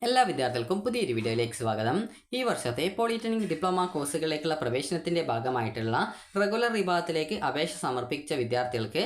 എല്ലാ വിദ്യാർത്ഥികൾക്കും പുതിയൊരു വീഡിയോയിലേക്ക് സ്വാഗതം. ഈ വർഷത്തെ പോളിടെക്നിക് ഡിപ്ലോമ കോഴ്സുകളിലേക്കുള്ള പ്രവേശനത്തിൻ്റെ ഭാഗമായിട്ടുള്ള റെഗുലർ വിഭാഗത്തിലേക്ക് അപേക്ഷ സമർപ്പിച്ച വിദ്യാർത്ഥികൾക്ക്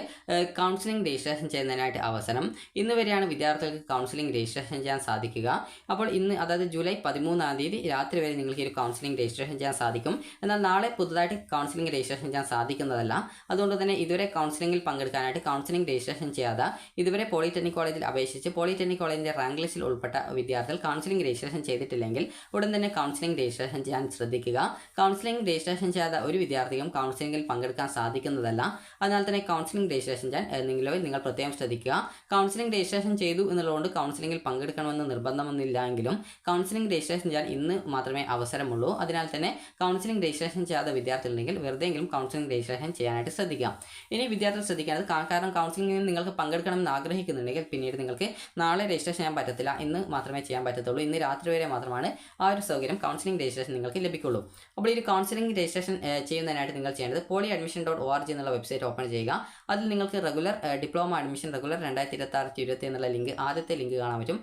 കൗൺസിലിംഗ് രജിസ്ട്രേഷൻ ചെയ്യുന്നതിനായിട്ട് അവസരം. ഇന്ന് വരെയാണ് വിദ്യാർത്ഥികൾക്ക് കൗൺസിലിംഗ് രജിസ്ട്രേഷൻ ചെയ്യാൻ സാധിക്കുക. അപ്പോൾ ഇന്ന്, അതായത് ജൂലൈ 13-ാം തീയതി രാത്രി വരെ നിങ്ങൾക്ക് ഈ ഒരു കൗൺസിലിംഗ് രജിസ്ട്രേഷൻ ചെയ്യാൻ സാധിക്കും. എന്നാൽ നാളെ പുതുതായിട്ട് കൗൺസിലിംഗ് രജിസ്ട്രേഷൻ ചെയ്യാൻ സാധിക്കുന്നതല്ല. അതുകൊണ്ട് തന്നെ ഇതുവരെ കൗൺസിലിംഗിൽ പങ്കെടുക്കാനായിട്ട് കൗൺസിലിംഗ് രജിസ്ട്രേഷൻ ചെയ്യാതെ ഇതുവരെ പോളിടെക്നിക് കോളേജിൽ അപേക്ഷിച്ച് പോളിടെക്നിക് കോളേജിൻ്റെ റാങ്ക് ലിസ്റ്റിൽ ഉൾപ്പെട്ട വിദ്യാർത്ഥികൾ കൗൺസിലിംഗ് രജിസ്ട്രേഷൻ ചെയ്തിട്ടില്ലെങ്കിൽ ഉടൻ തന്നെ കൗൺസിലിംഗ് രജിസ്ട്രേഷൻ ചെയ്യാൻ ശ്രദ്ധിക്കുക. കൗൺസിലിംഗ് രജിസ്ട്രേഷൻ ചെയ്യാതെ ഒരു വിദ്യാർത്ഥിയും കൗൺസിലിംഗിൽ പങ്കെടുക്കാൻ സാധിക്കുന്നതല്ല. അതിനാൽ തന്നെ കൗൺസിലിംഗ് രജിസ്ട്രേഷൻ ചെയ്യാൻ നിങ്ങൾ പ്രത്യേകം ശ്രദ്ധിക്കുക. കൗൺസിലിംഗ് രജിസ്ട്രേഷൻ ചെയ്തു എന്നുള്ളതുകൊണ്ട് കൗൺസിലിംഗിൽ പങ്കെടുക്കണമെന്ന് നിർബന്ധമൊന്നുമില്ലെങ്കിലും കൗൺസിലിംഗ് രജിസ്ട്രേഷൻ ചെയ്യാൻ ഇന്ന് മാത്രമേ അവസരമുള്ളൂ. അതിനാൽ തന്നെ കൗൺസിലിംഗ് രജിസ്ട്രേഷൻ ചെയ്യാത്ത വിദ്യാർത്ഥികളുണ്ടെങ്കിൽ വെറുതെയെങ്കിലും കൗൺസിലിംഗ് രജിസ്ട്രേഷൻ ചെയ്യാനായിട്ട് ശ്രദ്ധിക്കാം. ഇനി വിദ്യാർത്ഥികൾ ശ്രദ്ധിക്കേണ്ടത്, കാരണം കൗൺസിലിംഗിൽ നിങ്ങൾക്ക് പങ്കെടുക്കണമെന്ന് ആഗ്രഹിക്കുന്നുണ്ടെങ്കിൽ പിന്നീട് നിങ്ങൾക്ക് നാളെ രജിസ്ട്രേഷൻ ചെയ്യാൻ പറ്റത്തില്ല, ഇന്ന് മാത്രമേ ചെയ്യാൻ പറ്റത്തുള്ളൂ. ഇന്ന് രാത്രി വരെ മാത്രമാണ് ആ ഒരു സൗകര്യം, കൗൺസിലിംഗ് രജിസ്ട്രേഷൻ നിങ്ങൾക്ക് ലഭിക്കുള്ളൂ. അപ്പോൾ ഈ കൗൺസിലിംഗ് രജിസ്ട്രേഷൻ ചെയ്യുന്നതിനായിട്ട് നിങ്ങൾ ചെയ്യേണ്ടത് polyadmission.org എന്നുള്ള വെബ്സൈറ്റ് ഓപ്പൺ ചെയ്യുക. അതിൽ നിങ്ങൾക്ക് റെഗുലർ ഡിപ്ലോമ അഡ്മിഷൻ റെഗുലർ 2026-20 എന്നുള്ള ലിങ്ക്, ആദ്യത്തെ ലിങ്ക് കാണാൻ പറ്റും.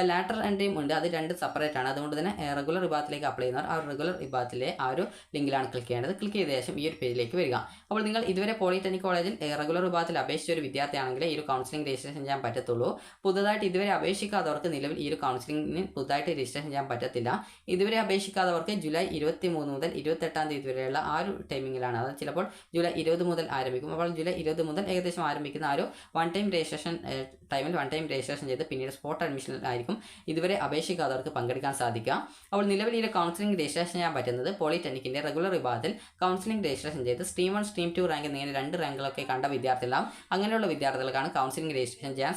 ലാറ്റർ എൻട്രിയും ഉണ്ട്, അത് രണ്ട് സെപ്പറേറ്റ് ആണ്. അതുകൊണ്ട് തന്നെ റെഗുലർ വിഭാഗത്തിലേക്ക് അപ്ലൈ ചെയ്യുന്നവർ ആ റെഗുലർ വിഭാഗത്തിലെ ആ ഒരു ലിങ്കിലാണ് ക്ലിക്ക് ചെയ്യേണ്ടത്. ക്ലിക്ക് ചെയ്ത ശേഷം ഈ ഒരു പേജിലേക്ക് വരിക. അപ്പോൾ നിങ്ങൾ ഇതുവരെ പോളിടെക്നിക് കോളേജിൽ റെഗുലർ വിഭാഗത്തിൽ അപേക്ഷിച്ച ഒരു വിദ്യാർത്ഥിയാണെങ്കിൽ ഈ ഒരു കൗൺസിലിംഗ് രജിസ്ട്രേഷൻ ചെയ്യാൻ പറ്റത്തുള്ളൂ. പുതുതായിട്ട് ഇതുവരെ അപേക്ഷിക്കാത്തവർക്ക് നിലവിൽ ഈ ഒരു കൗൺസിലിംഗിന് പുതുതായിട്ട് രജിസ്ട്രേഷൻ ചെയ്യാൻ പറ്റത്തില്ല. ഇതുവരെ അപേക്ഷിക്കാത്തവർക്ക് ജൂലൈ 23 മുതൽ 28-ാം തീയതി വരെയുള്ള ആ ഒരു ടൈമിങ്ങിലാണ്. അത് ചിലപ്പോൾ ജൂലൈ 20 മുതൽ ആരംഭിക്കും. അപ്പോൾ ജൂലൈ 20 മുതൽ ഏകദേശം ആരംഭിക്കുന്ന ആ ഒരു വൺ ടൈം രജിസ്ട്രേഷൻ ചെയ്ത് പിന്നീട് സ്പോട്ട് അഡ്മിഷനിലായിരിക്കും ഇതുവരെ അപേക്ഷിക്കാത്തവർക്ക് പങ്കെടുക്കാൻ സാധിക്കുക. അപ്പോൾ നിലവിൽ ഈ കൗൺസിലിംഗ് രജിസ്ട്രേഷൻ ചെയ്യാൻ പറ്റുന്നത് പോളിടെക്നിക്കിൻ്റെ റെഗുലർ വിഭാഗത്തിൽ കൗൺസിലിംഗ് രജിസ്ട്രേഷൻ ചെയ്ത് സ്ട്രീം 1 സ്ട്രീം 2 റാങ്ക് എന്നിങ്ങനെ 2 റാങ്കുകളൊക്കെ കണ്ട വിദ്യാർത്ഥികളാണ്. അങ്ങനെയുള്ള വിദ്യാർത്ഥികൾക്കാണ് കൗൺസിലിംഗ് രജിസ്ട്രേഷൻ ചെയ്യാൻ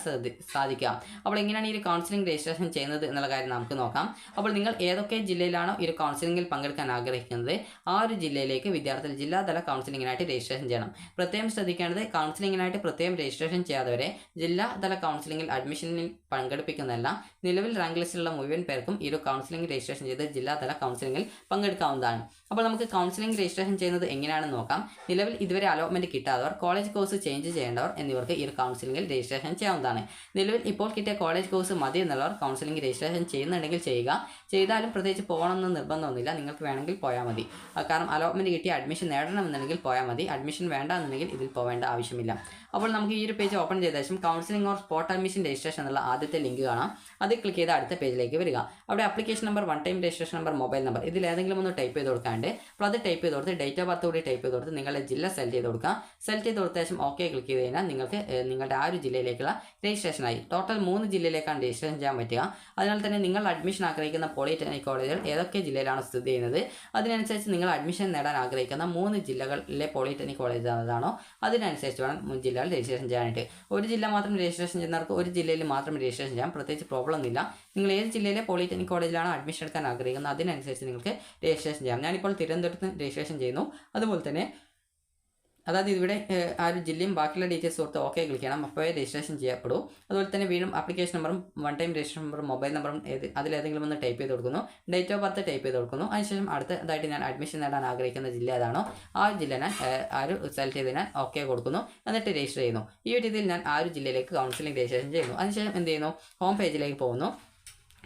സാധിക്കുക. അപ്പോൾ എങ്ങനെയാണ് ഈ കൗൺസിലിംഗ് രജിസ്ട്രേഷൻ ചെയ്യുന്നത് എന്നുള്ള കാര്യം നമുക്ക് നോക്കാം. അപ്പോൾ നിങ്ങൾ ഏതൊക്കെ ജില്ലയിലാണോ ഈ കൗൺസിലിംഗിൽ പങ്കെടുക്കാൻ ആഗ്രഹിക്കുന്നത് ആ ഒരു ജില്ലയിലേക്ക് വിദ്യാർത്ഥികൾ ജില്ലാതല കൗൺസിലിംഗിനായിട്ട് രജിസ്ട്രേഷൻ ചെയ്യണം. പ്രത്യേകം ശ്രദ്ധിക്കേണ്ടത്, കൗൺസിലിംഗിനായിട്ട് പ്രത്യേകം രജിസ്ട്രേഷൻ ചെയ്യാത്തവരെ ജില്ലാതല കൗൺസിലിംഗിൽ അഡ്മിഷനിൽ പങ്കെടുപ്പിക്കുന്നതല്ല. നിലവിൽ റാങ്ക് ലിസ്റ്റിലുള്ള മുഴുവൻ പേർക്കും ഈ കൗൺസിലിംഗ് രജിസ്ട്രേഷൻ ചെയ്ത് ജില്ലാതല കൗൺസിലിംഗിൽ പങ്കെടുക്കാവുന്നതാണ്. അപ്പോൾ നമുക്ക് കൗൺസിലിംഗ് രജിസ്ട്രേഷൻ ചെയ്യുന്നത് എങ്ങനെയാണെന്ന് നോക്കാം. നിലവിൽ ഇതുവരെ അലോട്ട്മെന്റ് കിട്ടാത്തവർ, കോളേജ് കോഴ്സ് ചേഞ്ച് ചെയ്യേണ്ടവർ എന്നിവർക്ക് ഈ കൗൺസിലിംഗിൽ രജിസ്ട്രേഷൻ ചെയ്യാവുന്നതാണ്. നിലവിൽ ഇപ്പോൾ കിട്ടിയ കോളേജ് കോഴ്സ് മതി എന്നുള്ളവർ കൗൺസിലിംഗ് രജിസ്ട്രേഷൻ ചെയ്യുന്നുണ്ടെങ്കിൽ ചെയ്യുക. ചെയ്താലും പ്രത്യേകിച്ച് പോകണമെന്ന് നിർബന്ധമൊന്നുമില്ല, നിങ്ങൾക്ക് വേണമെങ്കിൽ പോയാൽ മതി. കാരണം അലോട്ട്മെന്റ് കിട്ടി അഡ്മിഷൻ നേടണമെന്നുണ്ടെങ്കിൽ പോയാൽ മതി. അഡ്മിഷൻ വേണ്ട എന്നുണ്ടെങ്കിൽ ഇതിൽ പോവേണ്ട ആവശ്യമില്ല. അപ്പോൾ നമുക്ക് ഈ ഒരു പേജ് ഓപ്പൺ ചെയ്ത ശേഷം counselling or spot admission registration എന്നുള്ള ആദ്യത്തെ ലിങ്ക് കാണാം. അത് ക്ലിക്ക് ചെയ്ത് അടുത്ത പേജിലേക്ക് വരിക. അവിടെ application number, one time registration number, mobile number ഇതിൽ ഏതെങ്കിലും ഒന്ന് ടൈപ്പ് ചെയ്ത് കൊടുക്കാണ്ട് അപ്പോൾ അത് ടൈപ്പ് ചെയ്ത് കൊടുത്ത് ഡേറ്റ് ഓഫ് ബർത്ത് കൂടി ടൈപ്പ് ചെയ്ത് കൊടുത്ത് നിങ്ങളുടെ ജില്ല സെലക്ട് ചെയ്ത് കൊടുക്കുക. സെലക്ട് ചെയ്ത് കൊടുത്ത ശേഷം ഓക്കെ ക്ലിക്ക് ചെയ്ത് കഴിഞ്ഞാൽ നിങ്ങൾക്ക് നിങ്ങളുടെ ആ ഒരു ജില്ലയിലേക്കുള്ള രജിസ്ട്രേഷനായി. ടോട്ടൽ 3 ജില്ലയിലേക്കാണ് രജിസ്ട്രേഷൻ ചെയ്യാൻ പറ്റുക. അതിനാൽ തന്നെ നിങ്ങൾ അഡ്മിഷൻ ആഗ്രഹിക്കുന്ന പോളിടെക്നിക് കോളേജുകൾ ഏതൊക്കെ ജില്ലയിലാണ് സ്ഥിതി ചെയ്യുന്നത് അതിനനുസരിച്ച് നിങ്ങൾ അഡ്മിഷൻ നേടാൻ ആഗ്രഹിക്കുന്ന 3 ജില്ലകളിലെ പോളിടെക്നിക് കോളേജ് ഏതാണോ അതിനനുസരിച്ച് വേണം ജില്ലകൾ രജിസ്ട്രേഷൻ ചെയ്യാനായിട്ട്. ഒരു ജില്ല മാത്രം രജിസ്ട്രേഷൻ ചെയ്യുന്നവർക്ക് ഒരു ജില്ലയിൽ മാത്രം രജിസ്ട്രേഷൻ ചെയ്യാം, പ്രത്യേകിച്ച് പ്രോബ്ലം ഒന്നുമില്ല. നിങ്ങൾ ഏത് ജില്ലയിലെ പോളിടെക്നിക് കോളേജിലാണ് അഡ്മിഷൻ എടുക്കാൻ ആഗ്രഹിക്കുന്നത് അതിനനുസരിച്ച് നിങ്ങൾക്ക് രജിസ്ട്രേഷൻ ചെയ്യാം. ഞാനിപ്പോൾ തിരുവനന്തപുരത്ത് രജിസ്ട്രേഷൻ ചെയ്യുന്നു. അതുപോലെ തന്നെ അതായത് ഇവിടെ ആ ഒരു ജില്ലയും ബാക്കിയുള്ള ഡീറ്റെയിൽസ് കൊടുത്ത് ഓക്കെ ക്ലിക്ക് ചെയ്യണം, അപ്പോഴേ രജിസ്ട്രേഷൻ ചെയ്യപ്പെടും. അതുപോലെ തന്നെ വീണ്ടും ആപ്ലിക്കേഷൻ നമ്പറും വൺ ടൈം രജിസ്ട്രേഷൻ നമ്പറും മൊബൈൽ നമ്പറും അതിലേതെങ്കിലും ഒന്ന് ടൈപ്പ് ചെയ്ത് കൊടുക്കുന്നു. ഡേറ്റ് ഓഫ് ബർത്ത് ടൈപ്പ് ചെയ്ത് കൊടുക്കുന്നു. അതിനുശേഷം അടുത്തതായിട്ട് ഞാൻ അഡ്മിഷൻ നേടാൻ ആഗ്രഹിക്കുന്ന ജില്ല ഏതാണോ ആ ജില്ല ഞാൻ ആ ഒരു സെലക്ട് ചെയ്ത് ഞാൻ ഓക്കെ കൊടുക്കുന്നു. എന്നിട്ട് രജിസ്റ്റർ ചെയ്യുന്നു. ഈ ഒരു രീതിയിൽ ഞാൻ ആ ഒരു ജില്ലയിലേക്ക് കൗൺസിലിംഗ് രജിസ്ട്രേഷൻ ചെയ്യുന്നു. അതിനുശേഷം എന്ത് ചെയ്യുന്നു, ഹോം പേജിലേക്ക് പോകുന്നു.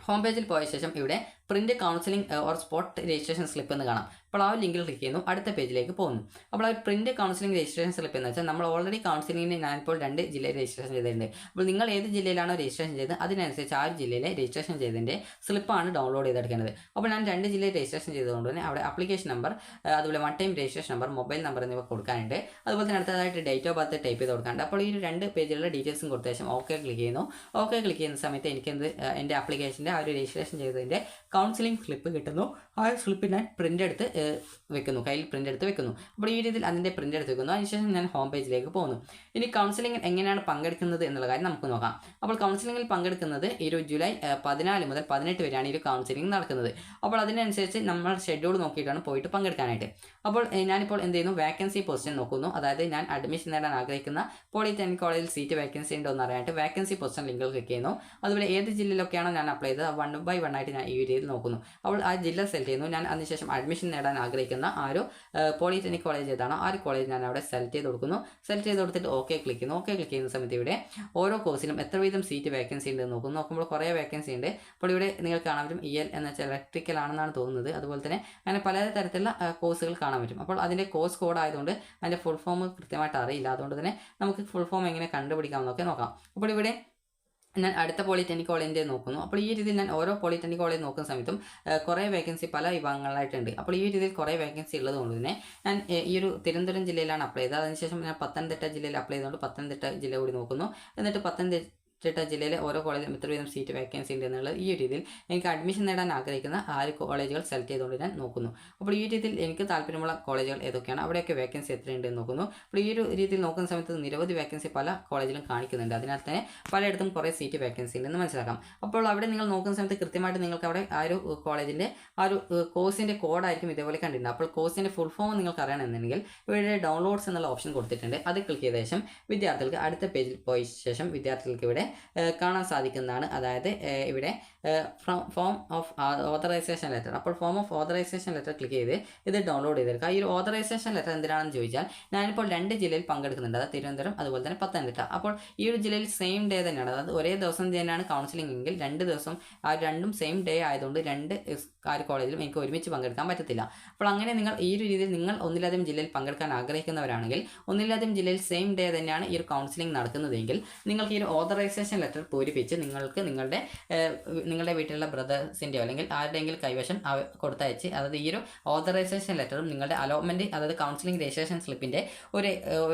ഹോം പേജിൽ പോയ ശേഷം ഇവിടെ print counselling or spot registration slip എന്ന് കാണാം. അപ്പോൾ ആ ലിങ്കിൽ ക്ലിക്ക് ചെയ്യുന്നു, അടുത്ത പേജിലേക്ക് പോകുന്നു. അപ്പോൾ ആ പ്രിന്റ് കൗൺസിലിംഗ് രജിസ്ട്രേഷൻ സ്ലിപ്പ് എന്ന് വെച്ചാൽ നമ്മൾ ഓൾറെഡി കൗൺസിലിംഗിന് ഞാനിപ്പോൾ 2 ജില്ലയിൽ രജിസ്ട്രേഷൻ ചെയ്തിട്ടുണ്ട്. അപ്പോൾ നിങ്ങൾ ഏത് ജില്ലയിലാണോ രജിസ്ട്രേഷൻ ചെയ്തത് അതിനനുസരിച്ച് ആ ഒരു ജില്ലയിലെ രജിസ്ട്രേഷൻ ചെയ്തതിൻ്റെ സ്ലിപ്പാണ് ഡൗൺലോഡ് ചെയ്തെടുക്കേണ്ടത്. അപ്പോൾ ഞാൻ 2 ജില്ലയിൽ രജിസ്ട്രേഷൻ ചെയ്തുകൊണ്ട് തന്നെ അവിടെ ആപ്ലിക്കേഷൻ നമ്പർ, അതുപോലെ one time registration number, mobile number എന്നിവ കൊടുക്കാനുണ്ട്. അതുപോലെ തന്നെ അടുത്തതായിട്ട് ഡേറ്റ് ഓഫ് ബർത്ത് ടൈപ്പ് ചെയ്ത് കൊടുക്കാനുണ്ട്. അപ്പോൾ ഈ 2 പേജിലുള്ള ഡീറ്റെയിൽസും കൊടുത്ത ശേഷം ഓക്കെ ക്ലിക്ക് ചെയ്യുന്നു. ഓക്കെ ക്ലിക്ക് ചെയ്യുന്ന സമയത്ത് എനിക്കെന്ത് എൻ്റെ ആപ്ലിക്കേഷൻ്റെ ആ ഒരു രജിസ്ട്രേഷൻ ചെയ്തതിൻ്റെ കൗൺസിലിംഗ് സ്ലിപ്പ് കിട്ടുന്നു. ആ സ്ലിപ്പ് ഞാൻ പ്രിൻ്റ് എടുത്ത് വെക്കുന്നു, കയ്യിൽ പ്രിൻ്റ് എടുത്ത് വെക്കുന്നു. അപ്പോൾ ഈ രീതിയിൽ അതിൻ്റെ പ്രിൻ്റ് എടുത്ത് വെക്കുന്നു. അതിനുശേഷം ഞാൻ ഹോം പേജിലേക്ക് പോകുന്നു. ഇനി കൗൺസിലിംഗിൽ എങ്ങനെയാണ് പങ്കെടുക്കുന്നത് എന്നുള്ള കാര്യം നമുക്ക് നോക്കാം. അപ്പോൾ കൗൺസിലിംഗിൽ പങ്കെടുക്കുന്നത് ഈ ജൂലൈ 14 മുതൽ 18 വരെയാണ് ഈ കൗൺസിലിംഗ് നടക്കുന്നത്. അപ്പോൾ അതിനനുസരിച്ച് നമ്മൾ ഷെഡ്യൂൾ നോക്കിയിട്ടാണ് പോയിട്ട് പങ്കെടുക്കാനായിട്ട്. അപ്പോൾ ഞാനിപ്പോൾ എന്ത് ചെയ്യുന്നു, വേക്കൻസി പൊസിഷൻ നോക്കുന്നു. അതായത് ഞാൻ അഡ്മിഷൻ നേടാൻ ആഗ്രഹിക്കുന്ന പോളിടെക്നിക് കോളേജിൽ സീറ്റ് വേക്കൻസി ഉണ്ടോ എന്ന് അറിയാനായിട്ട് വേക്കൻസി പൊസിഷൻ ലിങ്കിൽ ക്ലിക്ക് ചെയ്യുന്നു. അതുപോലെ ഏത് ജില്ലയിലൊക്കെയാണോ ഞാൻ അപ്ലൈ ചെയ്തത് 1 by 1 ആയിട്ട് ഞാൻ ഈ രീതിയിൽ നോക്കുന്നു. അപ്പോൾ ആ ജില്ല സെലക്ട് ചെയ്യുന്നു. ഞാൻ അതിനുശേഷം അഡ്മിഷൻ നേടാൻ ആഗ്രഹിക്കുന്ന ആ ഒരു പോളിടെക്നിക് കോളേജ് ഏതാണോ ആ ഒരു കോളേജ് ഞാൻ അവിടെ സെലക്ട് ചെയ്ത് കൊടുക്കുന്നു. സെലക്ട് ചെയ്ത് കൊടുത്തിട്ട് ഓക്കെ ക്ലിക്ക് ചെയ്യുന്നു. ഓക്കെ ക്ലിക്ക് ചെയ്യുന്ന സമയത്ത് ഇവിടെ ഓരോ കോഴ്സിലും എത്ര വീതം സീറ്റ് വേക്കൻസി ഉണ്ട് നോക്കുന്നു. നോക്കുമ്പോൾ കുറേ വേക്കൻസി ഉണ്ട്. അപ്പോൾ ഇവിടെ നിങ്ങൾക്ക് കാണാൻ പറ്റും EL എന്ന് വെച്ചാൽ ഇലക്ട്രിക്കൽ ആണെന്നാണ് തോന്നുന്നത്. അതുപോലെ തന്നെ അങ്ങനെ പല തരത്തിലുള്ള കോഴ്സുകൾ കാണാൻ പറ്റും. അപ്പോൾ അതിൻ്റെ കോഴ്സ് കോഡ് ആയതുകൊണ്ട് അതിൻ്റെ ഫുൾ ഫോം കൃത്യമായിട്ട് അറിയില്ല. അതുകൊണ്ട് തന്നെ നമുക്ക് ഫുൾ ഫോം എങ്ങനെ കണ്ടുപിടിക്കാമെന്നൊക്കെ നോക്കാം. അപ്പോൾ ഇവിടെ ഞാൻ അടുത്ത പോളിടെക്നിക് കോളേജിൻ്റെ നോക്കുന്നു. അപ്പോൾ ഈ രീതിയിൽ ഞാൻ ഓരോ പോളിടെക്നിക് കോളേജ് നോക്കുന്ന സമയത്തും കുറേ വേക്കൻസി പല വിഭാഗങ്ങളായിട്ടുണ്ട്. അപ്പോൾ ഈ രീതിയിൽ കുറേ വേക്കൻസി ഉള്ളത് കൊണ്ട് തന്നെ ഞാൻ ഈ ഒരു തിരുവനന്തപുരം ജില്ലയിലാണ് അപ്ലൈ ചെയ്തത്. അതിനുശേഷം ഞാൻ പത്തനംതിട്ട ജില്ലയിൽ അപ്ലൈ ചെയ്തുകൊണ്ട് പത്തനംതിട്ട ജില്ല കൂടി നോക്കുന്നു. എന്നിട്ട് പത്തനംതിട്ട ജില്ലയിലെ ഓരോ കോളേജിലും എത്ര വീതം സീറ്റ് വേക്കൻസി ഉണ്ട് എന്നുള്ളത് ഈ രീതിയിൽ എനിക്ക് അഡ്മിഷൻ നേടാൻ ആഗ്രഹിക്കുന്ന ആ ഒരു കോളേജുകൾ സെലക്ട് ചെയ്തുകൊണ്ട് ഞാൻ നോക്കുന്നു. അപ്പോൾ ഈ രീതിയിൽ എനിക്ക് താല്പര്യമുള്ള കോളേജുകൾ ഏതൊക്കെയാണ്, അവിടെയൊക്കെ വേക്കൻസി എത്രയുണ്ട് എന്ന് നോക്കുന്നു. അപ്പോൾ ഈ ഒരു രീതിയിൽ നോക്കുന്ന സമയത്ത് നിരവധി വേക്കൻസി പല കോളേജിലും കാണിക്കുന്നുണ്ട്. അതിനാൽ തന്നെ പലയിടത്തും കുറേ സീറ്റ് വേക്കൻസി ഉണ്ടെന്ന് മനസ്സിലാക്കാം. അപ്പോൾ അവിടെ നിങ്ങൾ നോക്കുന്ന സമയത്ത് കൃത്യമായിട്ട് നിങ്ങൾക്ക് അവിടെ ആ ഒരു കോളേജിൻ്റെ ആ ഒരു കോഴ്സിൻ്റെ കോഡായിരിക്കും ഇതേപോലെ കണ്ടിട്ടുണ്ട്. അപ്പോൾ കോഴ്സിൻ്റെ ഫുൾ ഫോം നിങ്ങൾക്ക് അറിയണമെന്നുണ്ടെങ്കിൽ ഇവിടെ ഡൗൺലോഡ്സ് എന്നുള്ള ഓപ്ഷൻ കൊടുത്തിട്ടുണ്ട്. അത് ക്ലിക്ക് ചെയ്ത ശേഷം വിദ്യാർത്ഥികൾക്ക് അടുത്ത പേജിൽ പോയ ശേഷം വിദ്യാർത്ഥികൾക്ക് ഇവിടെ കാണാൻ സാധിക്കുന്നതാണ്. അതായത് ഇവിടെ ഫോം ഓഫ് ഓതറൈസേഷൻ ലെറ്റർ. അപ്പോൾ form of authorisation letter click ചെയ്ത് ഇത് ഡൗൺലോഡ് ചെയ്തെടുക്കുക. ഈ ഒരു ഓതറൈസേഷൻ ലെറ്റർ എന്തിനാണെന്ന് ചോദിച്ചാൽ ഞാനിപ്പോൾ 2 ജില്ലയിൽ പങ്കെടുക്കുന്നുണ്ട്. അതായത് തിരുവനന്തപുരം അതുപോലെ തന്നെ പത്തനംതിട്ട. അപ്പോൾ ഈ ഒരു ജില്ലയിൽ സെയിം ഡേ തന്നെയാണ്, അതായത് ഒരേ ദിവസം തന്നെയാണ് കൗൺസിലിംഗ് എങ്കിൽ 2 ദിവസം ആ രണ്ടും സെയിം ഡേ ആയതുകൊണ്ട് 2 കോളേജിലും എനിക്ക് ഒരുമിച്ച് പങ്കെടുക്കാൻ പറ്റത്തില്ല. അപ്പോൾ അങ്ങനെ നിങ്ങൾ ഈ ഒരു രീതിയിൽ നിങ്ങൾ ഒന്നിലധികം ജില്ലയിൽ പങ്കെടുക്കാൻ ആഗ്രഹിക്കുന്നവരാണെങ്കിൽ ഒന്നിലധികം ജില്ലയിൽ സെയിം ഡേ തന്നെയാണ് ഈ ഒരു കൗൺസിലിംഗ് നടക്കുന്നതെങ്കിൽ നിങ്ങൾക്ക് ഈ ഒരു ഓതറൈസേഷൻ ലെറ്റർ പൂരിപ്പിച്ച് നിങ്ങൾക്ക് നിങ്ങളുടെ വീട്ടിലുള്ള ബ്രദേഴ്സിൻ്റെയോ അല്ലെങ്കിൽ ആരുടെയെങ്കിലും കൈവശം കൊടുത്തയച്ച്, അതായത് ഈ ഒരു ഓതറൈസേഷൻ ലെറ്ററും നിങ്ങളുടെ അലോട്ട്മെൻറ്റ് അതായത് കൗൺസിലിംഗ് രജിസ്ട്രേഷൻ സ്ലിപ്പിൻ്റെ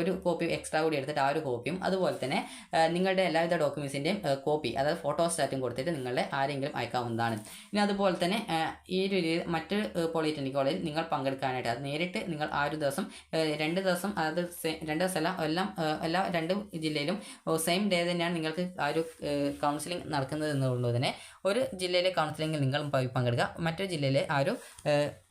ഒരു കോപ്പി എക്സ്ട്രാ കൂടി എടുത്തിട്ട് ആ ഒരു കോപ്പിയും അതുപോലെ തന്നെ നിങ്ങളുടെ എല്ലാവിധ ഡോക്യുമെൻസിൻ്റെയും കോപ്പി അതായത് ഫോട്ടോസ്റ്റാറ്റും കൊടുത്തിട്ട് നിങ്ങളുടെ ആരെങ്കിലും അയക്കാവുന്നതാണ്. ഇനി അതുപോലെ തന്നെ ഈ ഒരു മറ്റൊരു പോളിടെക്നിക് കോളേജിൽ നിങ്ങൾ പങ്കെടുക്കാനായിട്ട് അത് നേരിട്ട് നിങ്ങൾ ആ ഒരു ദിവസം 2 ദിവസം അതായത് 2 ദിവസമല്ല എല്ലാ 2 ജില്ലയിലും സെയിം ഡേ തന്നെയാണ് നിങ്ങൾക്ക് ആ ഒരു കൗൺസിലിംഗ് നടക്കുന്നത് എന്നുകൊണ്ട് തന്നെ ഒരു ജില്ലയിലെ കൗൺസിലിംഗിൽ നിങ്ങൾ പങ്കെടുക്കുക, മറ്റൊരു ജില്ലയിലെ ആ ഒരു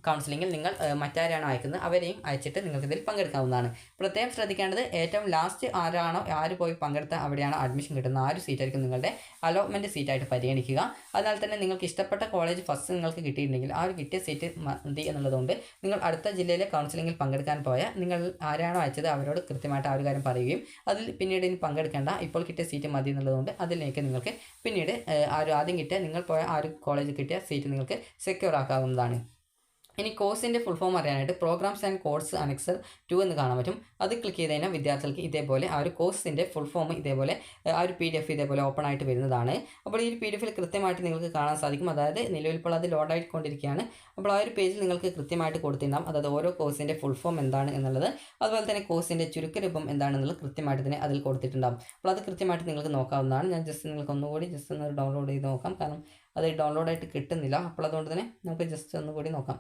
കൗൺസിലിംഗിൽ നിങ്ങൾ മറ്റാരാണോ അയക്കുന്നത് അവരെയും അയച്ചിട്ട് നിങ്ങൾക്ക് ഇതിൽ പങ്കെടുക്കാവുന്നതാണ്. പ്രത്യേകം ശ്രദ്ധിക്കേണ്ടത് ഏറ്റവും ലാസ്റ്റ് ആര് പോയി പങ്കെടുത്ത അവിടെയാണ് അഡ്മിഷൻ കിട്ടുന്ന ആ ഒരു സീറ്റായിരിക്കും നിങ്ങളുടെ അലോട്ട്മെൻറ്റ് സീറ്റായിട്ട് പരിഗണിക്കുക. അതിനാൽ തന്നെ നിങ്ങൾക്ക് ഇഷ്ടപ്പെട്ട കോളേജ് ഫസ്റ്റ് നിങ്ങൾക്ക് കിട്ടിയിട്ടുണ്ടെങ്കിൽ ആ ഒരു കിട്ടിയ സീറ്റ് മതി എന്നുള്ളതുകൊണ്ട് നിങ്ങൾ അടുത്ത ജില്ലയിലെ കൗൺസിലിംഗിൽ പങ്കെടുക്കാൻ പോയാൽ നിങ്ങൾ ആരാണോ അയച്ചത് അവരോട് കൃത്യമായിട്ട് ആ ഒരു കാര്യം പറയുകയും അതിൽ പിന്നീട് ഇനി പങ്കെടുക്കേണ്ട, ഇപ്പോൾ കിട്ടിയ സീറ്റ് മതി എന്നുള്ളതുകൊണ്ട് അതിലേക്ക് നിങ്ങൾക്ക് പിന്നീട് ആദ്യം കിട്ടിയ നിങ്ങൾ പോയ ആ ഒരു കോളേജ് കിട്ടിയ സീറ്റ് നിങ്ങൾക്ക് സെക്യൂർ ആക്കാവുന്നതാണ്. ഇനി കോഴ്സിൻ്റെ ഫുൾ ഫോം അറിയാനായിട്ട് പ്രോഗ്രാംസ് ആൻഡ് കോഴ്സ് അനക്സർ 2 എന്ന് കാണാൻ പറ്റും. അത് ക്ലിക്ക് ചെയ്ത് കഴിഞ്ഞാൽ വിദ്യാർത്ഥികൾക്ക് ഇതേപോലെ ആ ഒരു കോഴ്സിൻ്റെ ഫുൾ ഫോം ഇതേപോലെ ആ ഒരു PDF ഇതേപോലെ ഓപ്പൺ ആയിട്ട് വരുന്നതാണ്. അപ്പോൾ ഈ ഒരു PDFിൽ കൃത്യമായിട്ട് നിങ്ങൾക്ക് കാണാൻ സാധിക്കും. അതായത് നിലവിൽ ഇപ്പോൾ അത് ലോഡായിക്കൊണ്ടിരിക്കുകയാണ്. അപ്പോൾ ആ ഒരു പേജിൽ നിങ്ങൾക്ക് കൃത്യമായിട്ട് കൊടുത്തിട്ടുണ്ടാകും, അതായത് ഓരോ കോഴ്സിൻ്റെ ഫുൾ ഫോം എന്താണ് എന്നുള്ളത്, അതുപോലെ തന്നെ കോഴ്സിൻ്റെ ചുരുക്കരൂപം എന്താണെന്നുള്ളത് കൃത്യമായിട്ട് തന്നെ അതിൽ കൊടുത്തിട്ടുണ്ടാകും. അപ്പോൾ അത് കൃത്യമായിട്ട് നിങ്ങൾക്ക് നോക്കാവുന്നതാണ്. ഞാൻ നിങ്ങൾക്ക് ഒന്നുകൂടി ഒന്ന് ഡൗൺലോഡ് ചെയ്ത് നോക്കാം, കാരണം അത് ഡൗൺലോഡായിട്ട് കിട്ടുന്നില്ല. അപ്പോൾ അതുകൊണ്ട് തന്നെ നമുക്ക് ജസ്റ്റ് ഒന്നുകൂടി നോക്കാം.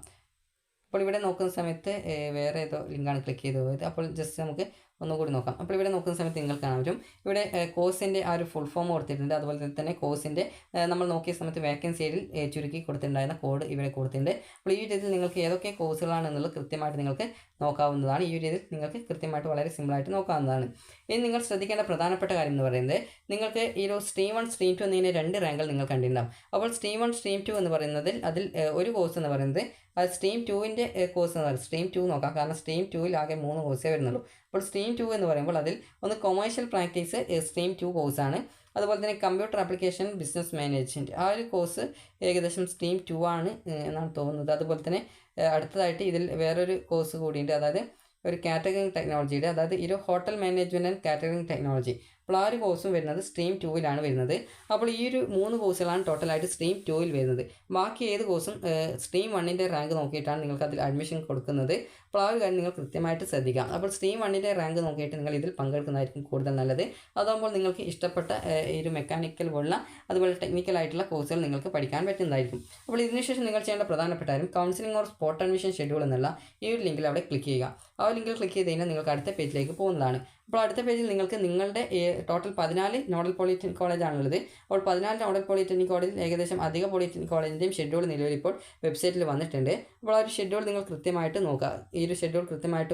അപ്പോൾ ഇവിടെ നോക്കുന്ന സമയത്ത് വേറെ ഏതോ ലിങ്കാണ് ക്ലിക്ക് ചെയ്ത് പോയത്. അപ്പോൾ ജസ്റ്റ് നമുക്ക് ഒന്നുകൂടി നോക്കാം. അപ്പോൾ ഇവിടെ നോക്കുന്ന സമയത്ത് നിങ്ങൾക്ക് കാണാൻ പറ്റും ഇവിടെ കോഴ്സിൻ്റെ ആ ഒരു ഫുൾ ഫോം കൊടുത്തിട്ടുണ്ട്. അതുപോലെ തന്നെ കോഴ്സിൻ്റെ നമ്മൾ നോക്കിയ സമയത്ത് വേക്കൻസിയിൽ ചുരുക്കി കൊടുത്തിട്ടുണ്ടായിരുന്ന കോഡ് ഇവിടെ കൊടുത്തിട്ടുണ്ട്. അപ്പോൾ ഈ രീതിയിൽ നിങ്ങൾക്ക് ഏതൊക്കെ കോഴ്സുകളാണെന്നുള്ളത് കൃത്യമായിട്ട് നിങ്ങൾക്ക് നോക്കാവുന്നതാണ്. ഈ രീതിയിൽ നിങ്ങൾക്ക് കൃത്യമായിട്ട് വളരെ സിമ്പിളായിട്ട് നോക്കാവുന്നതാണ്. ഇനി നിങ്ങൾ ശ്രദ്ധിക്കേണ്ട പ്രധാനപ്പെട്ട കാര്യം എന്ന് പറയുന്നത് നിങ്ങൾക്ക് ഈ ഒരു സ്ട്രീം 1 സ്ട്രീം 2 എന്നിങ്ങനെ 2 റാങ്കുകൾ നിങ്ങൾ കണ്ടിട്ടുണ്ടാകും. അപ്പോൾ സ്ട്രീം 1 സ്ട്രീം 2 എന്ന് പറയുന്നതിൽ അതിൽ ഒരു കോഴ്സ് എന്ന് പറയുന്നത് അത് സ്ട്രീം 2ൻ്റെ കോഴ്സ് എന്ന് പറയുന്നത് സ്ട്രീം 2 നോക്കാം, കാരണം സ്ട്രീം 2ൽ ആകെ 3 കോഴ്സേ വരുന്നുള്ളൂ. അപ്പോൾ സ്ട്രീം 2 എന്ന് പറയുമ്പോൾ അതിൽ ഒന്ന് കൊമേഴ്ഷ്യൽ പ്രാക്ടീസ് സ്ട്രീം 2 കോഴ്സാണ്. അതുപോലെ തന്നെ കമ്പ്യൂട്ടർ ആപ്ലിക്കേഷൻ ബിസിനസ് മാനേജ്മെൻറ്റ് ആ ഒരു കോഴ്സ് ഏകദേശം സ്ട്രീം 2 ആണ് എന്നാണ് തോന്നുന്നത്. അതുപോലെ തന്നെ അടുത്തതായിട്ട് ഇതിൽ വേറൊരു കോഴ്സ് കൂടിയുണ്ട്, അതായത് ഒരു കാറ്ററിംഗ് ടെക്നോളജിയുടെ, അതായത് ഈ ഒരു hotel management and catering technology. അപ്പോൾ ആ ഒരു കോഴ്സും വരുന്നത് സ്ട്രീം 2ലാണ് വരുന്നത്. അപ്പോൾ ഈ ഒരു 3 കോഴ്സുകളാണ് ടോട്ടലായിട്ട് സ്ട്രീം 2ൽ വരുന്നത്. ബാക്കി ഏത് കോഴ്സും സ്ട്രീം 1ൻ്റെ റാങ്ക് നോക്കിയിട്ടാണ് നിങ്ങൾക്ക് അതിൽ അഡ്മിഷൻ കൊടുക്കുന്നത്. അപ്പോൾ ആ ഒരു കാര്യം നിങ്ങൾ കൃത്യമായിട്ട് ശ്രദ്ധിക്കാം. അപ്പോൾ സ്ട്രീം 1ൻ്റെ റാങ്ക് നോക്കിയിട്ട് നിങ്ങൾ ഇതിൽ പങ്കെടുക്കുന്നതായിരിക്കും കൂടുതൽ നല്ലത്. അതാകുമ്പോൾ നിങ്ങൾക്ക് ഇഷ്ടപ്പെട്ട ഈ ഒരു മെക്കാനിക്കൽ പോലുള്ള അതുപോലെ ടെക്നിക്കൽ ആയിട്ടുള്ള കോഴ്സുകൾ നിങ്ങൾക്ക് പഠിക്കാൻ പറ്റുന്നതായിരിക്കും. അപ്പോൾ ഇതിനുശേഷം നിങ്ങൾ ചെയ്യേണ്ട പ്രധാനപ്പെട്ട കാര്യം counselling or spot admission schedule എന്നുള്ള ഈ ഒരു ലിങ്കിൽ അവിടെ ക്ലിക്ക് ചെയ്യുക. ആ ലിങ്കിൽ ക്ലിക്ക് ചെയ്ത് കഴിഞ്ഞാൽ നിങ്ങൾക്ക് അടുത്ത പേജിലേക്ക് പോകുന്നതാണ്. അപ്പോൾ അടുത്ത പേജിൽ നിങ്ങൾക്ക് നിങ്ങളുടെ ടോട്ടൽ 14 നോഡൽ പോളിടെക്നിക് കോളേജാണുള്ളത്. അപ്പോൾ 14 നോഡൽ പോളിടെക്നിക് കോളേജിൽ ഏകദേശം അധിക പോളിടെക്നിക് കോളേജിൻ്റെയും ഷെഡ്യൂൾ നിലവിൽ ഇപ്പോൾ വെബ്സൈറ്റിൽ വന്നിട്ടുണ്ട്. അപ്പോൾ ആ ഒരു ഷെഡ്യൂൾ നിങ്ങൾ കൃത്യമായിട്ട് നോക്കുക. ഈ ഒരു ഷെഡ്യൂൾ കൃത്യമായിട്ട്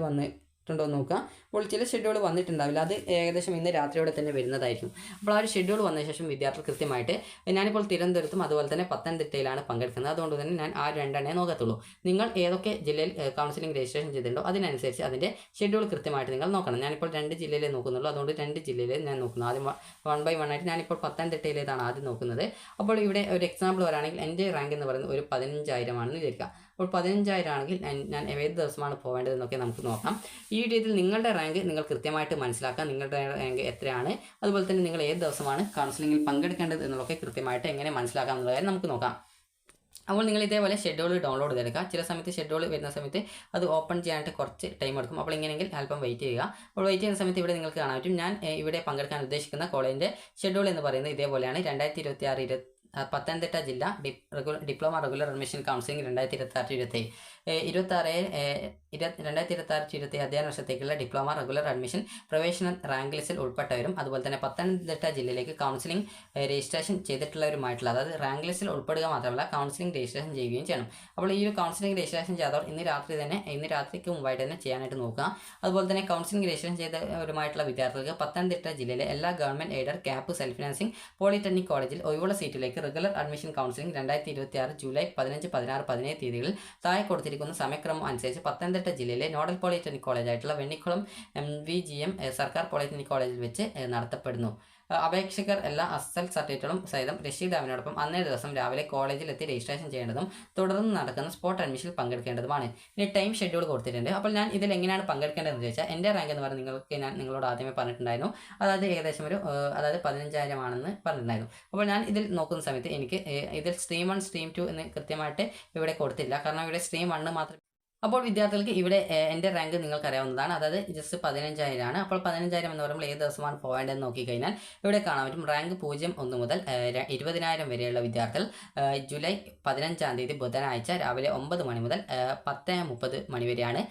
ുണ്ടോ എന്ന് നോക്കുക. അപ്പോൾ ചില ഷെഡ്യൂൾ വന്നിട്ടുണ്ടാവില്ല, അത് ഏകദേശം ഇന്ന് രാത്രിയോടെ തന്നെ വരുന്നതായിരിക്കും. അപ്പോൾ ആ ഒരു ഷെഡ്യൂൾ വന്ന ശേഷം വിദ്യാർത്ഥികൾ കൃത്യമായിട്ട് ഞാനിപ്പോൾ തിരുവനന്തപുരത്തും അതുപോലെ തന്നെ പത്തനംതിട്ടയിലാണ് പങ്കെടുക്കുന്നത്. അതുകൊണ്ട് തന്നെ ഞാൻ ആ രണ്ടെണ്ണേ നോക്കത്തുള്ളൂ. നിങ്ങൾ ഏതൊക്കെ ജില്ലയിൽ കൗൺസിലിംഗ് രജിസ്ട്രേഷൻ ചെയ്തിട്ടുണ്ടോ അതിനനുസരിച്ച് അതിൻ്റെ ഷെഡ്യൂൾ കൃത്യമായിട്ട് നിങ്ങൾ നോക്കണം. ഞാനിപ്പോൾ 2 ജില്ലയിലേ നോക്കുന്നുള്ളൂ, അതുകൊണ്ട് 2 ജില്ലയിലേ ഞാൻ നോക്കുന്നു. ആദ്യം 1 by 1 ആയിട്ട് ഞാനിപ്പോൾ പത്തനംതിട്ടയിലേതാണ് ആദ്യം നോക്കുന്നത്. അപ്പോൾ ഇവിടെ ഒരു എക്സാമ്പിൾ പറയുകയാണെങ്കിൽ എൻ്റെ റാങ്ക് എന്ന് പറയുന്നത് ഒരു 15,000 ആണെന്ന് വിചാരിക്കുക. അപ്പോൾ 15,000 ആണെങ്കിൽ ഞാൻ ഏത് ദിവസമാണ് പോകേണ്ടതെന്നൊക്കെ നമുക്ക് നോക്കാം. ഈ രീതിയിൽ നിങ്ങളുടെ റാങ്ക് നിങ്ങൾ കൃത്യമായിട്ട് മനസ്സിലാക്കുക. നിങ്ങളുടെ റാങ്ക് എത്രയാണ്, അതുപോലെ തന്നെ നിങ്ങൾ ഏത് ദിവസമാണ് കൗൺസിലിംഗിൽ പങ്കെടുക്കേണ്ടത് എന്നുള്ളതൊക്കെ കൃത്യമായിട്ട് എങ്ങനെ മനസ്സിലാക്കാം എന്നുള്ള കാര്യം നമുക്ക് നോക്കാം. അപ്പോൾ നിങ്ങൾ ഇതേപോലെ ഷെഡ്യൂൾ ഡൗൺലോഡ് ചെയ്തെടുക്കുക. ചില സമയത്ത് ഷെഡ്യൂൾ വരുന്ന സമയത്ത് അത് ഓപ്പൺ ചെയ്യാനായിട്ട് കുറച്ച് ടൈം എടുക്കും. അപ്പോൾ ഇങ്ങനെയെങ്കിൽ അല്പം വെയിറ്റ് ചെയ്യുക. അപ്പോൾ വെയിറ്റ് ചെയ്യുന്ന സമയത്ത് ഇവിടെ നിങ്ങൾക്ക് കാണാൻ പറ്റും ഞാൻ ഇവിടെ പങ്കെടുക്കാൻ ഉദ്ദേശിക്കുന്ന കോളേജിൻ്റെ ഷെഡ്യൂൾ എന്ന് പറയുന്നത് ഇതേപോലെയാണ്. 2026 പത്തനംതിട്ട ജില്ല ഡിപ്ലോമ റെഗുലർ അഡ്മിഷൻ കൗൺസിലിംഗ് 2026-27 2026-27 അധ്യയന വർഷത്തേക്കുള്ള ഡിപ്ലോമ റെഗുലർ അഡ്മിഷൻ പ്രവേശന റാങ്ക് ലിസ്റ്റിൽ ഉൾപ്പെട്ടവരും അതുപോലെ തന്നെ പത്തനംതിട്ട ജില്ലയിലേക്ക് കൗൺസിലിംഗ് രജിസ്ട്രേഷൻ ചെയ്തിട്ടുള്ളവരുമായിട്ടുള്ള, അതായത് റാങ്ക് ലിസ്റ്റിൽ ഉൾപ്പെടുക മാത്രമല്ല കൗൺസിലിംഗ് രജിസ്ട്രേഷൻ ചെയ്യുകയും ചെയ്യണം. അപ്പോൾ ഈ ഒരു കൗൺസിലിംഗ് രജിസ്ട്രേഷൻ ചെയ്തവർ ഇന്ന് രാത്രിക്ക് മുമ്പായിട്ട് തന്നെ ചെയ്യാനായിട്ട് നോക്കുക. അതുപോലെ തന്നെ കൗൺസിലിംഗ് രജിസ്ട്രേഷൻ ചെയ്തവരുമായിട്ടുള്ള വിദ്യാർത്ഥികൾക്ക് പത്തനംതിട്ട ജില്ലയിലെ എല്ലാ government aided cap self financing polytechnic കോളേജിൽ ഒഴിവുള്ള സീറ്റിലേക്ക് റെഗുലർ അഡ്മിഷൻ കൗൺസിലിംഗ് 2026 ജൂലൈ 15, 16, 17 തീയതികളിൽ താഴെ കൊടുത്തിരിക്കുന്ന സമയക്രമം അനുസരിച്ച് പത്തനംതിട്ട ജില്ലയിലെ നോഡൽ പോളിടെക്നിക് കോളേജായിട്ടുള്ള വെണ്ണിക്കുളം MVGM സർക്കാർ പോളിടെക്നിക് കോളേജിൽ വെച്ച് നടത്തപ്പെടുന്നു. അപേക്ഷകർ എല്ലാ അസൽ സർട്ടിഫിക്കറ്റുകളും സഹിതം രശീദാവിനോടൊപ്പം അന്നേ ദിവസം രാവിലെ കോളേജിലെത്തി രജിസ്ട്രേഷൻ ചെയ്യേണ്ടതും തുടർന്ന് നടക്കുന്ന സ്പോട്ട് അഡ്മിഷനിൽ പങ്കെടുക്കേണ്ടതുമാണ്. ഇനി ടൈം ഷെഡ്യൂൾ കൊടുത്തിട്ടുണ്ട്. അപ്പോൾ ഞാൻ ഇതിൽ എങ്ങനെയാണ് പങ്കെടുക്കേണ്ടതെന്ന് ചോദിച്ചാൽ എൻ്റെ റാങ്ക് എന്ന് പറയുന്നത് ഞാൻ നിങ്ങളോട് ആദ്യമേ പറഞ്ഞിട്ടുണ്ടായിരുന്നു. അതായത് ഏകദേശം 15,000 ആണെന്ന് പറഞ്ഞിട്ടുണ്ടായിരുന്നു. അപ്പോൾ ഞാൻ ഇതിൽ നോക്കുന്ന സമയത്ത് എനിക്ക് ഇതിൽ സ്ട്രീം 1 സ്ട്രീം 2 എന്ന് കൃത്യമായിട്ട് ഇവിടെ കൊടുത്തില്ല, കാരണം ഇവിടെ സ്ട്രീം 1 മാത്രം. അപ്പോൾ വിദ്യാർത്ഥികൾക്ക് ഇവിടെ എൻ്റെ റാങ്ക് നിങ്ങൾക്ക് അറിയാവുന്നതാണ്, അതായത് ജസ്റ്റ് 15,000 ആണ്. അപ്പോൾ 15,000 എന്ന് പറയുമ്പോൾ ഏത് ദിവസമാണ് പോകേണ്ടതെന്ന് നോക്കിക്കഴിഞ്ഞാൽ ഇവിടെ കാണാൻ പറ്റും. റാങ്ക് 01 മുതൽ 20,000 വരെയുള്ള വിദ്യാർത്ഥികൾ ജൂലൈ 15-ാം തീയതി ബുധനാഴ്ച രാവിലെ 9 മണി മുതൽ 10:30 മണി വരെയാണ്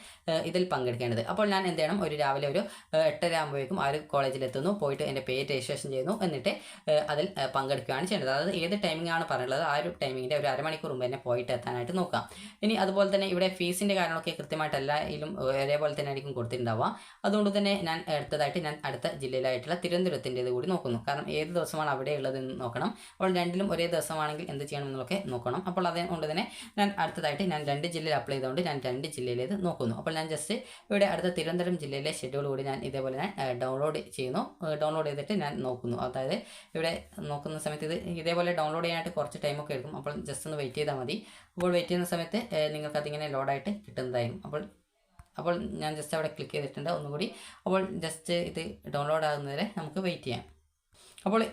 ഇതിൽ പങ്കെടുക്കേണ്ടത്. അപ്പോൾ ഞാൻ എന്ത് ചെയ്യണം, രാവിലെ 8:30 ആകുമ്പോഴേക്കും ആ ഒരു കോളേജിലെത്തുന്നു, പോയിട്ട് എൻ്റെ പേര് രജിസ്ട്രേഷൻ ചെയ്യുന്നു, എന്നിട്ട് അതിൽ പങ്കെടുക്കുകയാണ് ചെയ്യേണ്ടത്. അതായത് ഏത് ടൈമിംഗ് ആണ് പറയുന്നത് ആ ഒരു ടൈമിങ്ങിൻ്റെ ഒരു അരമണിക്കൂർ മുമ്പ് തന്നെ പോയിട്ട് എത്താനായിട്ട് നോക്കാം. ഇനി അതുപോലെ തന്നെ ഇവിടെ ഫീസിൻ്റെ കാര്യങ്ങളൊക്കെ കൃത്യമായിട്ട് എല്ലായിലും ഒരേപോലെ തന്നെ ആയിരിക്കും കൊടുത്തിട്ടുണ്ടാവുക. അതുകൊണ്ട് തന്നെ ഞാൻ അടുത്ത ജില്ലയിലായിട്ടുള്ള തിരുവനന്തപുരത്തിൻ്റെത് കൂടി നോക്കുന്നു, കാരണം ഏത് ദിവസമാണ് അവിടെ ഉള്ളതെന്ന് നോക്കണം. അപ്പോൾ രണ്ടിലും ഒരേ ദിവസമാണെങ്കിൽ എന്ത് ചെയ്യണം എന്നൊക്കെ നോക്കണം. അപ്പോൾ അതുകൊണ്ട് തന്നെ ഞാൻ 2 ജില്ലയിൽ അപ്ലൈ ചെയ്തുകൊണ്ട് ഞാൻ 2 ജില്ലയിലേത് നോക്കുന്നു. അപ്പോൾ ഞാൻ ജസ്റ്റ് ഇവിടെ അടുത്ത തിരുവനന്തപുരം ജില്ലയിലെ ഷെഡ്യൂൾ കൂടി ഞാൻ ഇതേപോലെ ഡൗൺലോഡ് ചെയ്യുന്നു. ഡൗൺലോഡ് ചെയ്തിട്ട് ഞാൻ നോക്കുന്നു. അതായത് ഇവിടെ നോക്കുന്ന സമയത്ത് ഇതേപോലെ ഡൗൺലോഡ് ചെയ്യാനായിട്ട് കുറച്ച് ടൈമൊക്കെ എടുക്കും. അപ്പോൾ ജസ്റ്റ് ഒന്ന് വെയിറ്റ് ചെയ്താൽ മതി. അപ്പോൾ വെയിറ്റ് ചെയ്യുന്ന സമയത്ത് നിങ്ങൾക്ക് അതിങ്ങനെ ലോഡായിട്ട് കിട്ടുന്നതായിരിക്കും. അപ്പോൾ ഞാൻ ജസ്റ്റ് അവിടെ ക്ലിക്ക് ചെയ്തിട്ടുണ്ട് ഒന്നുകൂടി. അപ്പോൾ ജസ്റ്റ് ഇത് ഡൗൺലോഡ് ആകുന്നവരെ നമുക്ക് വെയിറ്റ് ചെയ്യാം.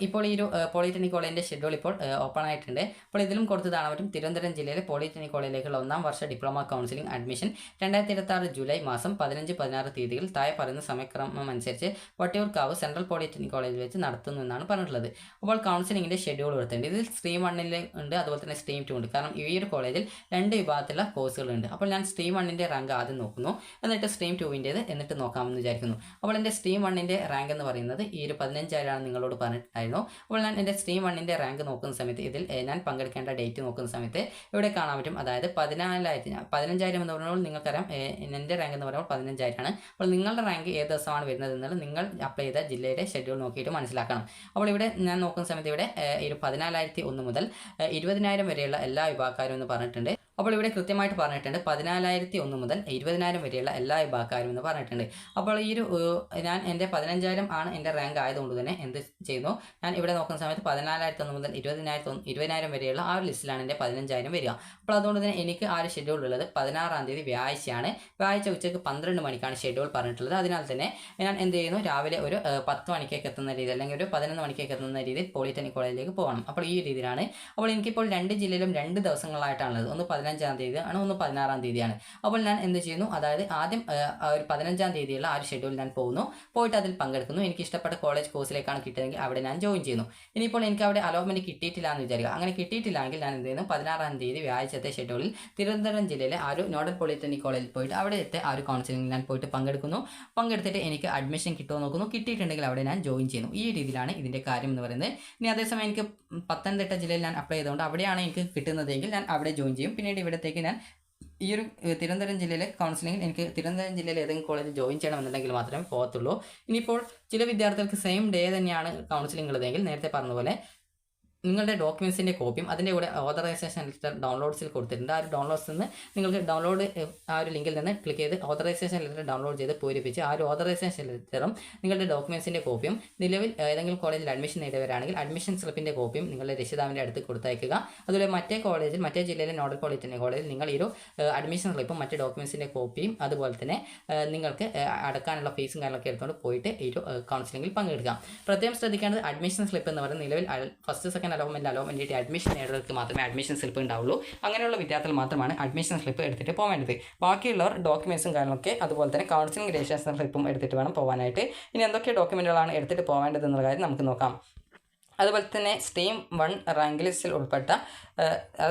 ഇപ്പോൾ ഈ ഒരു പോളിടെക്നിക് കോളേജിൻ്റെ ഷെഡ്യൂൾ ഇപ്പോൾ ഓപ്പൺ ആയിട്ടുണ്ട്. അപ്പോൾ ഇതിലും കൊടുത്തതാണ് പറ്റും. തിരുവനന്തപുരം ജില്ലയിലെ പോളിടെക്നിക് കോളേജിലേക്കുള്ള 1-ാം വർഷ ഡിപ്ലോമ കൗൺസിലിംഗ് അഡ്മിഷൻ 2026 ജൂലൈ മാസം 15, 16 തീയതികൾ താഴെ പറയുന്ന സമയക്രമം അനുസരിച്ച് വട്ടിയൂർക്കാവ് സെൻട്രൽ പോളിടെക്നിക് കോളേജിൽ വെച്ച് നടത്തുന്നു എന്നാണ് പറഞ്ഞിട്ടുള്ളത്. അപ്പോൾ കൗൺസിലിംഗിൻ്റെ ഷെഡ്യൂൾ കൊടുത്തിട്ടുണ്ട്. ഇതിൽ സ്ട്രീം 1 ഉണ്ട്, അതുപോലെ തന്നെ സ്ട്രീം 2 ഉണ്ട്. കാരണം ഈ ഒരു കോളേജിൽ 2 വിഭാഗത്തിലുള്ള കോഴ്സുകളുണ്ട്. അപ്പോൾ ഞാൻ സ്ട്രീം 1 റാങ്ക് ആദ്യം നോക്കുന്നു, എന്നിട്ട് സ്ട്രീം 2 എന്നിട്ട് നോക്കാമെന്ന് വിചാരിക്കുന്നു. അപ്പോൾ എൻ്റെ സ്ട്രീം 1 റാങ്ക് എന്ന് പറയുന്നത് ഈ ഒരു 15,000 ആണ് നിങ്ങളോട് പറഞ്ഞിട്ടുണ്ടായിരുന്നു. അപ്പോൾ ഞാൻ എൻ്റെ സ്ട്രീം 1 റാങ്ക് നോക്കുന്ന സമയത്ത് ഇതിൽ ഞാൻ പങ്കെടുക്കേണ്ട ഡേറ്റ് നോക്കുന്ന സമയത്ത് ഇവിടെ കാണാൻ പറ്റും. അതായത് 15,000 എന്ന് പറയുമ്പോൾ നിങ്ങൾക്കറിയാം എൻ്റെ റാങ്ക് എന്ന് പറയുമ്പോൾ 15,000 ആണ്. അപ്പോൾ നിങ്ങളുടെ റാങ്ക് ഏത് ദിവസമാണ് വരുന്നത് എന്നുള്ളത് നിങ്ങൾ അപ്ലൈ ചെയ്ത ജില്ലയുടെ ഷെഡ്യൂൾ നോക്കിയിട്ട് മനസ്സിലാക്കണം. അപ്പോൾ ഇവിടെ ഞാൻ നോക്കുന്ന സമയത്ത് ഇവിടെ 14,001 മുതൽ 20,000 വരെയുള്ള എല്ലാ വിഭാഗക്കാരും എന്ന് പറഞ്ഞിട്ടുണ്ട്. അപ്പോൾ ഇവിടെ കൃത്യമായിട്ട് പറഞ്ഞിട്ടുണ്ട് 14,001 മുതൽ 20,000 വരെയുള്ള എല്ലാ വിഭാഗക്കാരും എന്ന് പറഞ്ഞിട്ടുണ്ട്. അപ്പോൾ ഈ ഒരു ഞാൻ എൻ്റെ 15,000 ആണ് എൻ്റെ റാങ്ക് ആയതുകൊണ്ട് തന്നെ എന്ത് ചെയ്യുന്നു, ഞാൻ ഇവിടെ നോക്കുന്ന സമയത്ത് 14,001 മുതൽ 20,000 വരെയുള്ള ആ ഒരു ലിസ്റ്റിലാണ് എൻ്റെ 15,000 വരിക. അപ്പോൾ അതുകൊണ്ട് തന്നെ എനിക്ക് ആ ഒരു ഷെഡ്യൂൾ ഉള്ളത് 16-ാം തീയതി വ്യാഴാഴ്ചയാണ്. വ്യാഴാഴ്ച ഉച്ചയ്ക്ക് 12 മണിക്കാണ് ഷെഡ്യൂൾ പറഞ്ഞിട്ടുള്ളത്. അതിനാൽ തന്നെ ഞാൻ എന്ത് ചെയ്യുന്നു, രാവിലെ 10 മണിക്കേക്ക് എത്തുന്ന രീതിയിൽ അല്ലെങ്കിൽ 11 മണിക്കേക്ക് എത്തുന്ന രീതിയിൽ പോളിടെക്നിക് കോളേജിലേക്ക് പോകണം. അപ്പോൾ ഈ രീതിയിലാണ്. അപ്പോൾ എനിക്കിപ്പോൾ 2 ജില്ലയിലും 2 ദിവസങ്ങളായിട്ടാണുള്ളത്. ഒന്ന് 15-ാം തീയതി ആണ്, ഒന്ന് 16-ാം തീയതിയാണ്. അപ്പോൾ ഞാൻ എന്ത് ചെയ്യുന്നു, അതായത് ആദ്യം ഒരു 15-ാം തീയതിയുള്ള ആ ഒരു ഷെഡ്യൂൾ ഞാൻ പോയിട്ട് അതിൽ പങ്കെടുക്കുന്നു. എനിക്ക് ഇഷ്ടപ്പെട്ട കോളേജ് കോഴ്സിലേക്കാണ് കിട്ടിയതെങ്കിൽ അവിടെ ഞാൻ ജോയിൻ ചെയ്യുന്നു. ഇനിയിപ്പോൾ എനിക്ക് അവിടെ അലോട്ട്മെന്റ് കിട്ടിയിട്ടില്ല എന്ന് വിചാരിക്കുക. അങ്ങനെ കിട്ടിയിട്ടില്ലെങ്കിൽ ഞാൻ എന്ത് ചെയ്യുന്നു, 16-ാം തീയതി വ്യാഴാഴ്ചത്തെ ഷെഡ്യൂളിൽ തിരുവനന്തപുരം ജില്ലയിലെ ആ ഒരു നോഡൽ പോളിടെക്നിക് കോളേജിൽ പോയിട്ട് അവിടുത്തെ ആ ഒരു കൗൺസിലിംഗ് ഞാൻ പോയിട്ട് പങ്കെടുത്തിട്ട് എനിക്ക് അഡ്മിഷൻ കിട്ടുമോ നോക്കുന്നു. കിട്ടിയിട്ടുണ്ടെങ്കിൽ അവിടെ ഞാൻ ജോയിൻ ചെയ്യുന്നു. ഈ രീതിയിലാണ് ഇതിൻ്റെ കാര്യം എന്ന് പറയുന്നത്. ഇനി അതേസമയം എനിക്ക് പത്തനംതിട്ട ജില്ലയിൽ ഞാൻ അപ്ലൈ ചെയ്തുകൊണ്ട് അവിടെയാണ് എനിക്ക് കിട്ടുന്നതെങ്കിൽ ഞാൻ അവിടെ ജോയിൻ ചെയ്യും. പിന്നീട് ഇവിടത്തേക്ക് ഞാൻ ഈ ഒരു തിരുവനന്തപുരം ജില്ലയിലെ കൗൺസിലിംഗിൽ എനിക്ക് തിരുവനന്തപുരം ജില്ലയിൽ ഏതെങ്കിലും കോളേജിൽ ജോയിൻ ചെയ്യണമെന്നുണ്ടെങ്കിൽ മാത്രമേ പോകത്തുള്ളൂ. ഇനിയിപ്പോൾ ചില വിദ്യാർത്ഥികൾക്ക് സെയിം ഡേ തന്നെയാണ് കൗൺസിലിംഗ് ഉള്ളതെങ്കിൽ നേരത്തെ പറഞ്ഞതുപോലെ നിങ്ങളുടെ ഡോക്യുമെൻസിൻ്റെ കോപ്പിയും അതിൻ്റെ കൂടെ ഓതറൈസേഷൻ ലെറ്റർ ഡൗൺലോഡ്സിൽ കൊടുത്തിട്ടുണ്ട്. ആ ഒരു ഡൗൺലോഡ്സിൽ നിന്ന് നിങ്ങൾക്ക് ഡൗൺലോഡ് ആ ഒരു ലിങ്കിൽ നിന്ന് ക്ലിക്ക് ചെയ്ത് ഓതറൈസേഷൻ ലെറ്റർ ഡൗൺലോഡ് ചെയ്ത് പൂരിപ്പിച്ച് ആ ഒരു ഓതറൈസേഷൻ ലെറ്ററും നിങ്ങളുടെ ഡോക്യുമെൻസിൻ്റെ കോപ്പിയും നിലവിൽ ഏതെങ്കിലും കോളേജിൽ അഡ്മിഷൻ നേടിയവരാണെങ്കിൽ അഡ്മിഷൻ സ്ലിപ്പിൻ്റെ കോപ്പിയും നിങ്ങളുടെ രക്ഷിതാവിൻ്റെ അടുത്ത് കൊടുത്തയക്കുക. അതുപോലെ മറ്റേ കോളേജിൽ മറ്റേ ജില്ലയിലെ നോഡൽ പോളിടെക്നിക് കോളേജിൽ നിങ്ങൾ ഈ ഒരു അഡ്മിഷൻ സ്ലിപ്പും മറ്റ് ഡോക്യുമെൻസിൻ്റെ കോപ്പിയും അതുപോലെ തന്നെ നിങ്ങൾക്ക് അടക്കാനുള്ള ഫീസും കാര്യങ്ങളൊക്കെ എടുത്തുകൊണ്ട് പോയിട്ട് ഈ ഒരു കൗൺസിലിംഗിൽ പങ്കെടുക്കാം. പ്രത്യേകം ശ്രദ്ധിക്കേണ്ടത് അഡ്മിഷൻ സ്ലിപ്പ് എന്ന് പറയുന്നത് നിലവിൽ ഫസ്റ്റ് സെക്കൻഡ് അലോട്ട്മെൻറ്റ് അഡ്മിഷൻ നേടുന്നവർക്ക് മാത്രമേ അഡ്മിഷൻ സ്ലിപ്പ് ഉണ്ടാവുള്ളൂ. അങ്ങനെയുള്ള വിദ്യാർത്ഥികൾ മാത്രമാണ് അഡ്മിഷൻ സ്ലിപ്പ് എടുത്തിട്ട് പോകേണ്ടത്. ബാക്കിയുള്ളവർ ഡോക്യുമെൻസും കാര്യങ്ങളൊക്കെ അതുപോലെ തന്നെ കൗൺസിലിംഗ് രജിസ്ട്രേഷൻ സ്ലിപ്പും എടുത്തിട്ട് വേണം പോകാനായിട്ട്. ഇനി എന്തൊക്കെ ഡോക്യുമെൻറ്റുകളാണ് എടുത്തിട്ട് പോകേണ്ടത് എന്നുള്ള കാര്യം നമുക്ക് നോക്കാം. അതുപോലെ തന്നെ സ്ട്രീം 1 റാങ്ക് ലിസ്റ്റിൽ ഉൾപ്പെട്ട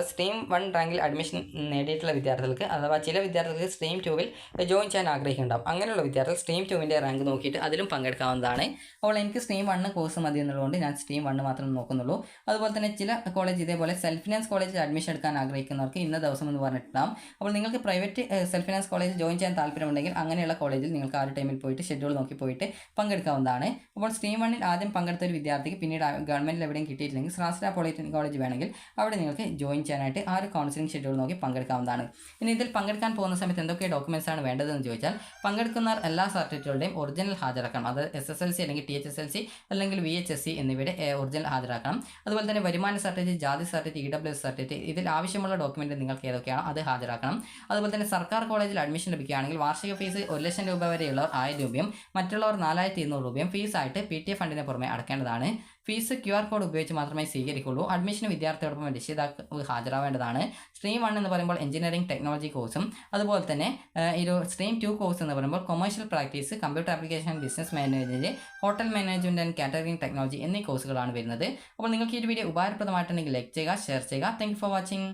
സ്ട്രീം 1 റാങ്കിൽ അഡ്മിഷൻ നേടിയിട്ടുള്ള വിദ്യാർത്ഥികൾക്ക് അഥവാ ചില വിദ്യാർത്ഥികൾക്ക് സ്ട്രീം 2വിൽ ജോയിൻ ചെയ്യാൻ ആഗ്രഹിക്കുന്നുണ്ടാവും. അങ്ങനെയുള്ള വിദ്യാർത്ഥികൾ സ്ട്രീം 2വിൻ്റെ റാങ്ക് നോക്കിയിട്ട് അതിലും പങ്കെടുക്കാവുന്നതാണ്. അപ്പോൾ എനിക്ക് സ്ട്രീം 1 കോഴ്സ് മതി എന്നുള്ളതുകൊണ്ട് ഞാൻ സ്ട്രീം 1 മാത്രം നോക്കുന്നുള്ളൂ. അതുപോലെ തന്നെ ചില കോളേജ് ഇതേപോലെ സെൽഫ് ഫിനാൻസ് കോളേജിൽ അഡ്മിഷൻ എടുക്കാൻ ആഗ്രഹിക്കുന്നവർക്ക് ഇന്ന ദിവസം എന്ന് പറഞ്ഞിട്ടുണ്ടാകും. അപ്പോൾ നിങ്ങൾക്ക് പ്രൈവറ്റ് സെൽഫ് ഫിനാൻസ് കോളേജിൽ ജോയിൻ ചെയ്യാൻ താല്പര്യമുണ്ടെങ്കിൽ അങ്ങനെയുള്ള കോളേജിൽ നിങ്ങൾക്ക് ആ ഒരു ടൈമിൽ പോയിട്ട് ഷെഡ്യൂൾ നോക്കി പോയിട്ട് പങ്കെടുക്കാവുന്നതാണ്. അപ്പോൾ സ്ട്രീം 1ൽ ആദ്യം പങ്കെടുത്ത ഒരു വിദ്യാർത്ഥിക്ക് പിന്നീട് ഗവൺമെൻറ്റിൽ എവിടെയും കിട്ടിയിട്ടില്ലെങ്കിൽ ശ്രീ പോളിടെക്നിക് കോളേജ് വേണമെങ്കിൽ അവിടെ നിങ്ങൾക്ക് ജോയിൻ ചെയ്യാനായിട്ട് ആ ഒരു കൗൺസിലിംഗ് ഷെഡ്യൂൾ നോക്കി പങ്കെടുക്കാവുന്നതാണ്. ഇനി ഇതിൽ പങ്കെടുക്കാൻ പോകുന്ന സമയത്ത് എന്തൊക്കെ ഡോക്യുമെൻറ്റ്സ് ആണ് വേണ്ടതെന്ന് ചോദിച്ചാൽ പങ്കെടുക്കുന്നവർ എല്ലാ സർട്ടിഫിക്കറ്റുകളുടെയും ഒറിജിനൽ ഹാജരാക്കണം. അത് SSLC അല്ലെങ്കിൽ THSLC അല്ലെങ്കിൽ VHSC എന്നിവയുടെ ഒറിജിനൽ ഹാജരാക്കണം. അതുപോലെ തന്നെ വരുമാന സർട്ടിഫിക്കറ്റ്, ജാതി സർട്ടിഫിക്കറ്റ്, EWS സർട്ടിഫിക്കറ്റ് ഇതിൽ ആവശ്യമുള്ള ഡോക്യുമെൻറ്റ് നിങ്ങൾക്ക് ഏതൊക്കെയാണോ അത് ഹാജരാക്കണം. അതുപോലെ തന്നെ സർക്കാർ കോളേജിൽ അഡ്മിഷൻ ലഭിക്കുകയാണെങ്കിൽ വാർഷിക ഫീസ് 1,00,000 രൂപ വരെയുള്ളവർ 1,000 രൂപയും മറ്റുള്ളവർ 4,200 രൂപയും ഫീസായിട്ട് PTA ഫണ്ടിന് പുറമെ അടക്കേണ്ടതാണ്. ഫീസ് QR കോഡ് ഉപയോഗിച്ച് മാത്രമേ സ്വീകരിക്കുള്ളൂ. അഡ്മിഷന് വിദ്യാർത്ഥിയോടൊപ്പം രക്ഷിതാക്കൾ ഹാജരാവേണ്ടതാണ്. സ്ട്രീം 1 എന്ന് പറയുമ്പോൾ എഞ്ചിനീയറിംഗ് ടെക്നോളജി കോഴ്സും അതുപോലെ തന്നെ ഒരു സ്ട്രീം 2 കോഴ്സ് എന്ന് പറയുമ്പോൾ commercial practice, computer application, business management, hotel management and catering technology എന്നീ കോഴ്സുകളാണ് വരുന്നത്. അപ്പോൾ നിങ്ങൾക്ക് ഈ ഒരു വീഡിയോ ഉപകാരപ്രദമായിട്ടുണ്ടെങ്കിൽ ലൈക്ക് ചെയ്യുക, ഷെയർ ചെയ്യുക. Thank you for watching.